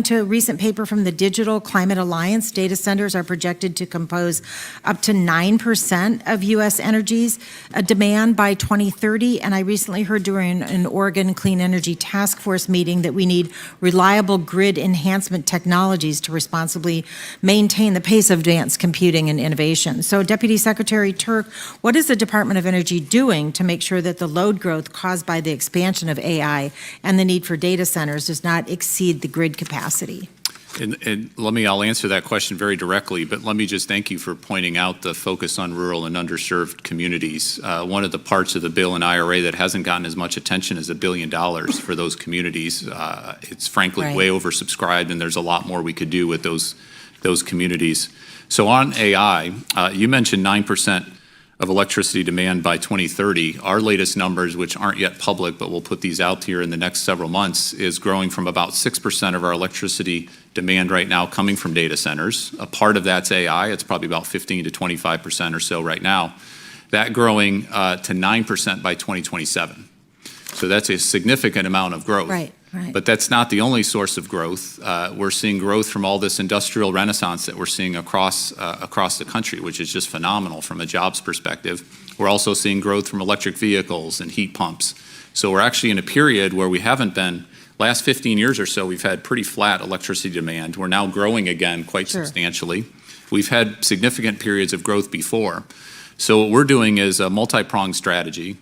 to a recent paper from the Digital Climate Alliance, data centers are projected to compose up to 9% of U.S. energy's demand by 2030. And I recently heard during an Oregon Clean Energy Task Force meeting that we need reliable grid enhancement technologies to responsibly maintain the pace of advanced computing and innovation. So, Deputy Secretary Turk, what is the Department of Energy doing to make sure that the load growth caused by the expansion of AI and the need for data centers does not exceed the grid capacity? And I'll answer that question very directly, but let me just thank you for pointing out the focus on rural and underserved communities. One of the parts of the bill in IRA that hasn't gotten as much attention is $1 billion for those communities. It's frankly way oversubscribed, and there's a lot more we could do with those communities. So on AI, you mentioned 9% of electricity demand by 2030. Our latest numbers, which aren't yet public, but we'll put these out here in the next several months, is growing from about 6% of our electricity demand right now coming from data centers. A part of that's AI. It's probably about 15 to 25% or so right now. That growing to 9% by 2027. So that's a significant amount of growth. Right. But that's not the only source of growth. We're seeing growth from all this industrial renaissance that we're seeing across the country, which is just phenomenal from a jobs perspective. We're also seeing growth from electric vehicles and heat pumps. So we're actually in a period where we haven't been, last 15 years or so, we've had pretty flat electricity demand. We're now growing again quite substantially. We've had significant periods of growth before. So what we're doing is a multi-pronged strategy.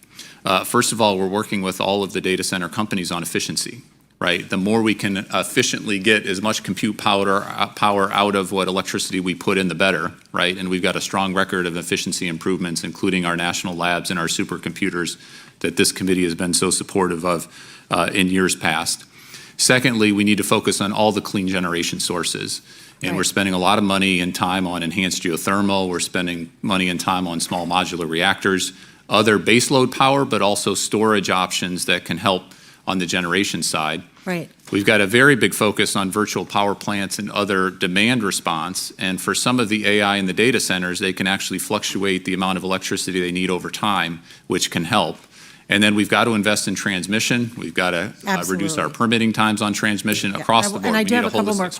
First of all, we're working with all of the data center companies on efficiency. Right, the more we can efficiently get as much compute power out of what electricity we put in, the better, right? And we've got a strong record of efficiency improvements, including our national labs and our supercomputers that this committee has been so supportive of in years past. Secondly, we need to focus on all the clean generation sources. And we're spending a lot of money and time on enhanced geothermal. We're spending money and time on small modular reactors, other baseload power, but also storage options that can help on the generation side. Right. We've got a very big focus on virtual power plants and other demand response. And for some of the AI in the data centers, they can actually fluctuate the amount of electricity they need over time, which can help. And then we've got to invest in transmission. We've got to reduce our permitting times on transmission across the board. And I do have a couple more questions.